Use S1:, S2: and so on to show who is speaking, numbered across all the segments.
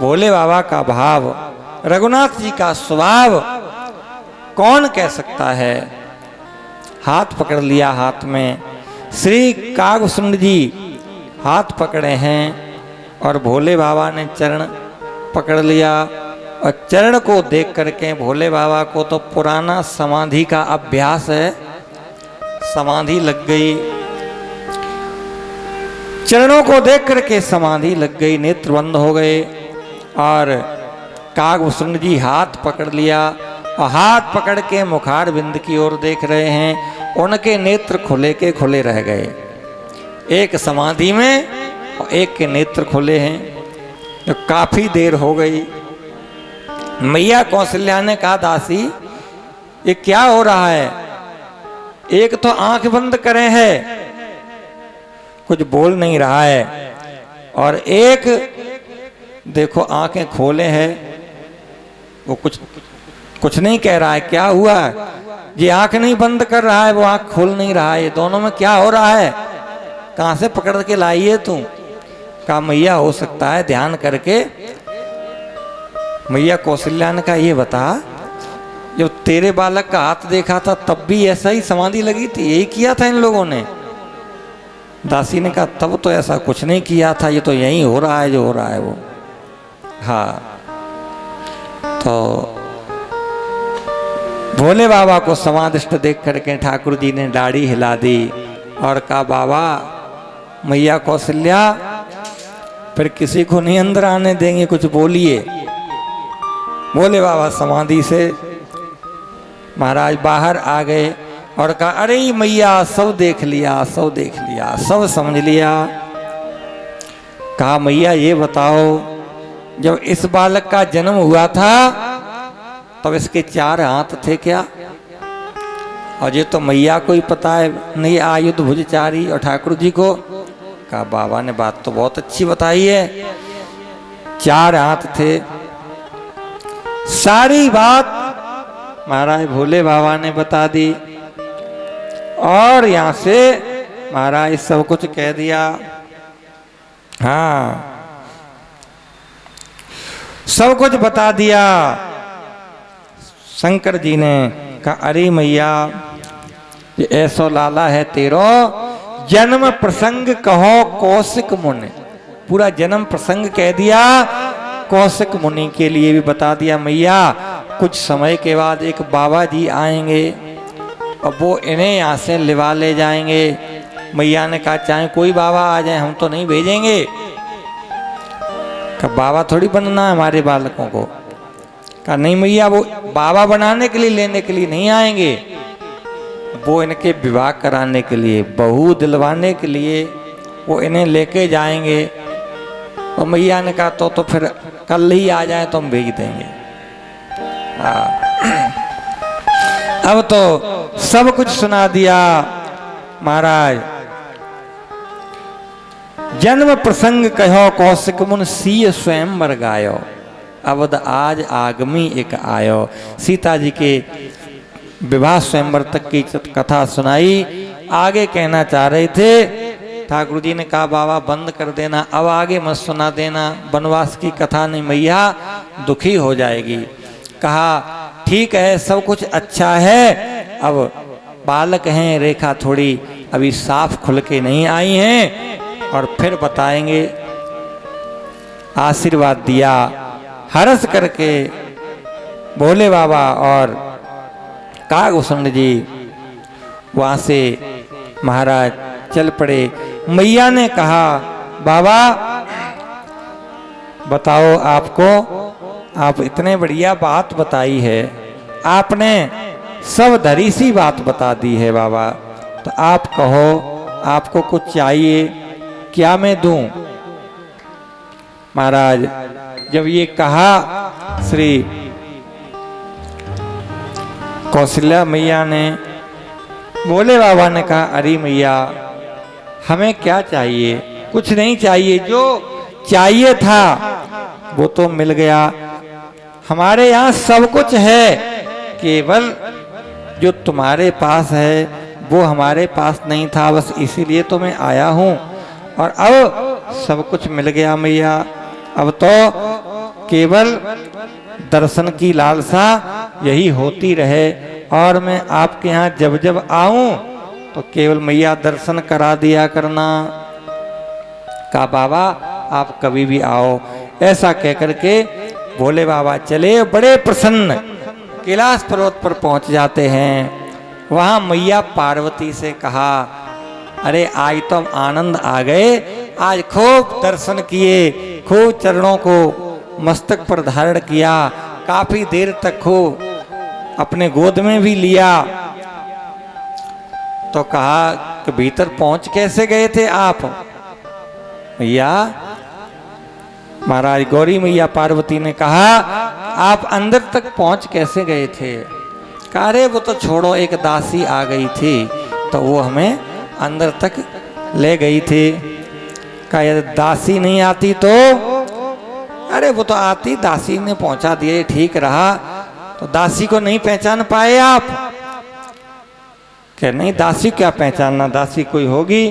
S1: भोले बाबा का भाव, रघुनाथ जी का स्वभाव कौन कह सकता है। हाथ पकड़ लिया, हाथ में श्री कागभूषण जी हाथ पकड़े हैं और भोले बाबा ने चरण पकड़ लिया। और चरण को देख करके भोले बाबा को तो पुराना समाधि का अभ्यास है, समाधि लग गई। चरणों को देख करके समाधि लग गई, नेत्र बंद हो गए। और कागभूषण जी हाथ पकड़ लिया और हाथ पकड़ के मुखार बिंद की ओर देख रहे हैं। उनके नेत्र खुले के खुले रह गए, एक समाधि में और एक के नेत्र खुले हैं। तो काफी देर हो गई। मैया कौशल्या ने कहा, दासी ये क्या हो रहा है? एक तो आंख बंद करे है, कुछ बोल नहीं रहा है, और एक देखो आंखें खोले हैं, वो कुछ नहीं कह रहा है। क्या हुआ? ये आंख नहीं बंद कर रहा है, वो आंख खोल नहीं रहा है। दोनों में क्या हो रहा है? कहां से पकड़ के लाई है तू? कहा मैया हो सकता है ध्यान करके। मैया कौशल्या ने कहा, ये बता, जब तेरे बालक का हाथ देखा था तब भी ऐसा ही समाधि लगी थी, यही किया था इन लोगों ने? दासी ने कहा, तब तो ऐसा कुछ नहीं किया था, ये तो यही हो रहा है जो हो रहा है वो। हाँ, तो भोले बाबा को समाधिष्ट देख करके ठाकुर जी ने दाढ़ी हिला दी और कहा, बाबा मैया कौशल्या फिर किसी को नहीं अंदर आने देंगे, कुछ बोलिए। भोले बाबा समाधि से महाराज बाहर आ गए और कहा, अरे मैया सब देख लिया, सब देख लिया, सब समझ लिया। कहा, मैया ये बताओ, जब इस बालक का जन्म हुआ था तब इसके 4 हाथ थे क्या? और ये तो मैया को ही पता है, नहीं आयुध भुजचारी और ठाकुर जी को। कहा, बाबा ने बात तो बहुत अच्छी बताई है, 4 हाथ थे। सारी बात महाराज भोले बाबा ने बता दी और यहां से महाराज सब कुछ कह दिया। हाँ, सब कुछ बता दिया। शंकर जी ने कहा, अरे मैया ये ऐसो लाला है तेरो, जन्म प्रसंग कहो कौशिक मुनि। पूरा जन्म प्रसंग कह दिया, कौशिक मुनि के लिए भी बता दिया। मैया कुछ समय के बाद एक बाबा जी आएंगे और वो इन्हें यहाँ से लिवा ले जाएंगे। मैया ने कहा, चाहे कोई बाबा आ जाए हम तो नहीं भेजेंगे। कहा, बाबा थोड़ी बनना है हमारे बालकों को। कहा, नहीं मैया, वो बाबा बनाने के लिए, लेने के लिए नहीं आएंगे, वो इनके विवाह कराने के लिए, बहू दिलवाने के लिए वो इन्हें लेके जाएंगे। और मैया ने कहा, तो फिर कल ही आ जाए तो हम भेज देंगे। हाँ, अब तो सब कुछ सुना दिया महाराज। जन्म प्रसंग कहो कौशिक मुन, सीय स्वयं वर गायो, अवध आज आगमी एक आयो। सीता जी के विवाह स्वयंवर तक की कथा सुनाई। आगे कहना चाह रहे थे, ठाकुर जी ने कहा, बाबा बंद कर देना, अब आगे मत सुना देना, वनवास की कथा नहीं, मैया दुखी हो जाएगी। कहा, ठीक है, सब कुछ अच्छा है, अब बालक हैं, रेखा थोड़ी अभी साफ खुल के नहीं आई हैं, और फिर बताएंगे। आशीर्वाद दिया, हर्ष करके भोले बाबा और कागभूषण जी वहां से महाराज चल पड़े। मैया ने कहा, बाबा बताओ, आपको आप इतने बढ़िया बात बताई है, आपने सब धरी सी बात बता दी है बाबा, तो आप कहो आपको कुछ चाहिए, क्या मैं दूं? महाराज जब ये कहा, श्री कौशल्या मैया ने, भोले बाबा ने कहा, अरे मैया हमें क्या चाहिए? कुछ नहीं चाहिए, जो चाहिए था वो तो मिल गया। हमारे यहाँ सब कुछ है, केवल जो तुम्हारे पास है वो हमारे पास नहीं था, बस इसीलिए तो मैं आया हूँ। और अब सब कुछ मिल गया मैया, अब तो केवल दर्शन की लालसा यही होती रहे और मैं आपके यहाँ जब जब आऊं तो केवल मैया दर्शन करा दिया करना। कहा बाबा आप कभी भी आओ। ऐसा कहकर के भोले बाबा चले, बड़े प्रसन्न कैलाश पर्वत पर पहुंच जाते हैं। वहां मैया पार्वती से कहा अरे आज तो आनंद आ गए, आज खूब दर्शन किए, खूब चरणों को मस्तक पर धारण किया, काफी देर तक खूब अपने गोद में भी लिया। तो कहा कि भीतर पहुंच कैसे गए थे आप? मैया महाराज गौरी मैया पार्वती ने कहा आप अंदर तक पहुंच कैसे गए थे? कहा अरे वो तो छोड़ो, एक दासी आ गई थी तो वो हमें अंदर तक ले गई थी। कहा यदि दासी नहीं आती तो? अरे वो तो आती, दासी ने पहुंचा दिए, ठीक रहा। तो दासी को नहीं पहचान पाए आप? क्या नहीं, दासी क्या पहचानना, दासी कोई होगी।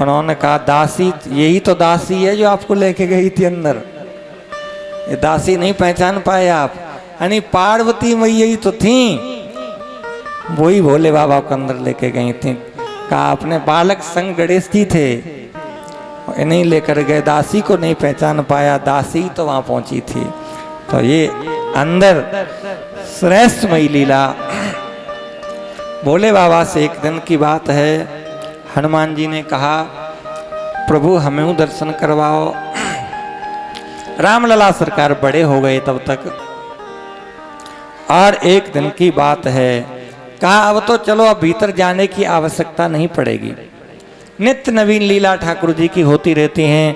S1: उन्होंने कहा दासी यही तो दासी है जो आपको लेके गई थी अंदर, ये दासी नहीं पहचान पाए आप? यानी पार्वती मैया ही तो थी, वही भोले बाबा को अंदर लेके गई थी। कहा अपने बालक संग गणेश जी थे, इन्हीं लेकर गए, दासी को नहीं पहचान पाया, दासी तो वहां पहुंची थी। तो ये अंदर श्रेष्ठमयी लीला। भोले बाबा से एक दिन की बात है, हनुमान जी ने कहा प्रभु हमें दर्शन करवाओ। रामलला सरकार बड़े हो गए तब तक, और एक दिन की बात है, कहा अब तो चलो अब भीतर जाने की आवश्यकता नहीं पड़ेगी, नित्य नवीन लीला ठाकुर जी की होती रहती हैं,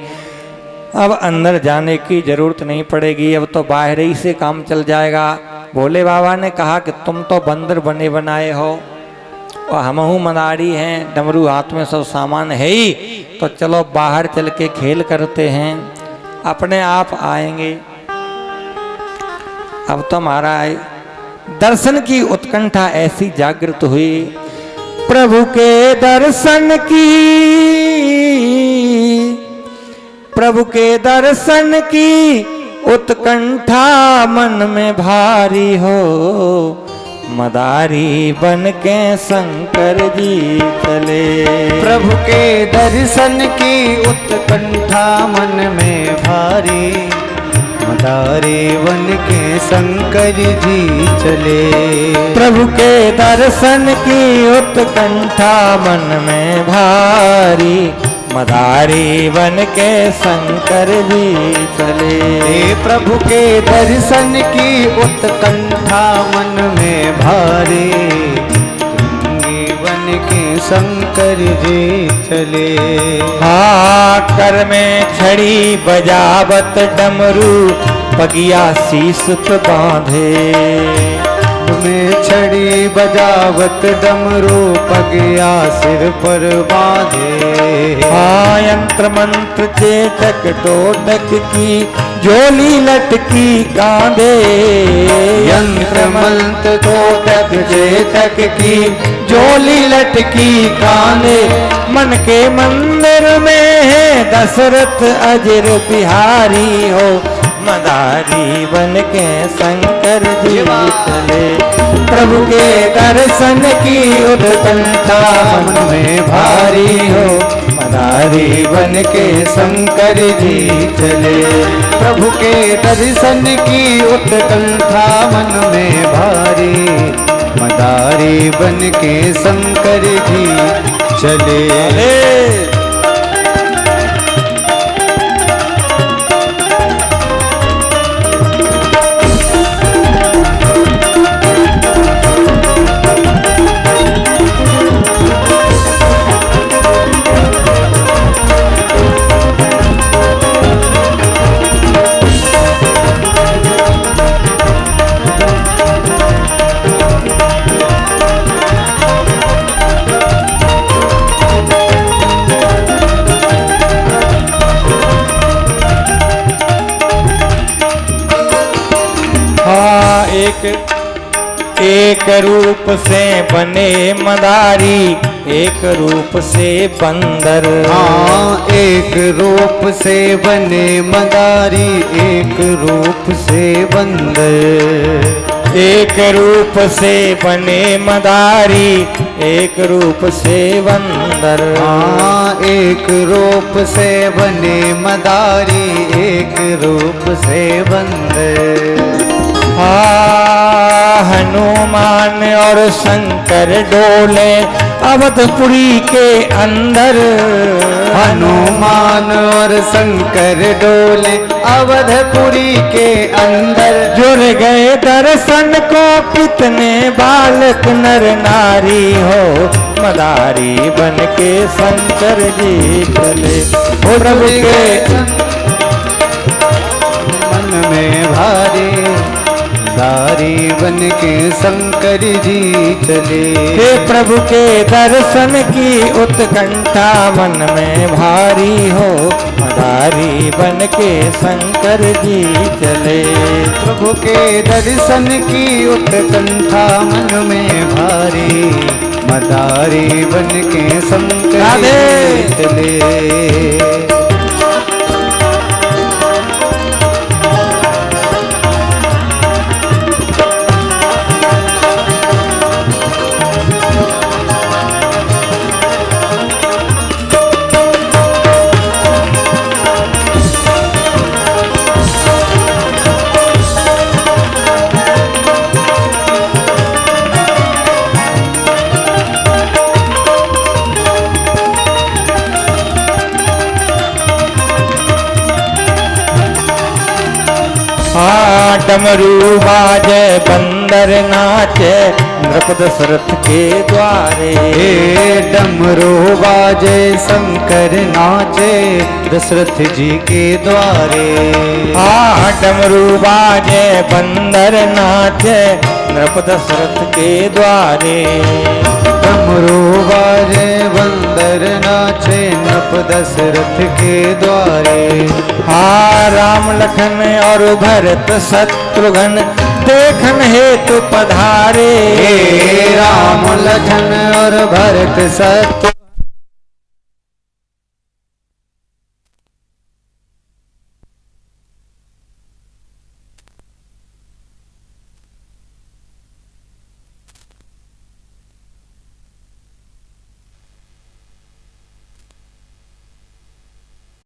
S1: अब अंदर जाने की जरूरत नहीं पड़ेगी, अब तो बाहर ही से काम चल जाएगा। भोले बाबा ने कहा कि तुम तो बंदर बने बनाए हो और हमहू मदारी हैं, डमरू हाथ में सब सामान है ही, तो चलो बाहर चल के खेल करते हैं, अपने आप आएंगे। अब तो महाराज दर्शन की उत्कंठा ऐसी जागृत हुई, प्रभु के दर्शन की, प्रभु के दर्शन की उत्कंठा मन में भारी हो, मदारी बन के शंकर जी चले।
S2: प्रभु के दर्शन की उत्कंठा मन में भारी, मदारी बन के शंकर जी चले।
S1: प्रभु के दर्शन की उत्कंठा मन में भारी, मदारी बन के शंकर जी चले।
S2: प्रभु के दर्शन की उत्कंठा मन में भारी, बन के शंकर जी चले।
S1: हाँ कर में छड़ी बजावत डमरू, पगिया शीस पे बांधे।
S2: में छड़ी बजावत डमरू, पगिया सिर पर बांधे।
S1: हाँ यंत्र मंत्र चेतक टोटक की, झोली लटकी कांधे।
S2: यंत्र मंत्र टोटक चेतक की,
S1: झोली लटकी कांधे। मन के मंदिर में है दशरथ अजर बिहारी हो, मदारी बन के शंकर जी चले। प्रभु के दर्शन की उत्कंठा मन में भारी हो, मदारी बन के शंकर जी चले।
S2: प्रभु के दर्शन की उत्कंठा मन में भारी, मदारी बन के शंकर जी चले।
S1: एक रूप से बने मदारी, एक रूप से बंदर।
S2: हाँ एक रूप से बने मदारी, एक रूप से बंदर।
S1: एक रूप से बने मदारी, एक रूप से बंदर।
S2: हाँ, एक रूप से बने मदारी, एक रूप से बंदर।
S1: हनुमान और शंकर डोले अवधपुरी के अंदर।
S2: हनुमान और शंकर डोले अवधपुरी के अंदर।
S1: जुड़ गए दर्शन को कितने बालक नर नारी हो, मदारी बन के शंकर जी चले। प्रभु के
S2: मन में भारी, मदारी बन के शंकर जी चले।
S1: हे प्रभु के दर्शन की उत्कंठा मन में भारी हो, मदारी बन के शंकर जी चले।
S2: प्रभु के दर्शन की उत्कंठा मन में भारी, मदारी बन के शंकर जी चले।
S1: डमरू बाजे बंदर नाचे नृप दशरथ के द्वारे।
S2: डमरू बाजे शंकर नाचे दशरथ जी के द्वारे।
S1: डमरू बाजे बंदर नाचे नृप दशरथ के द्वारे।
S2: डमरू बाजे बंदर नाचे नृप दशरथ के द्वारे।
S1: राम लखन और भरत शत्रुघ्न देखन हेतु पधारे।
S2: राम लखन और भरत शत्रु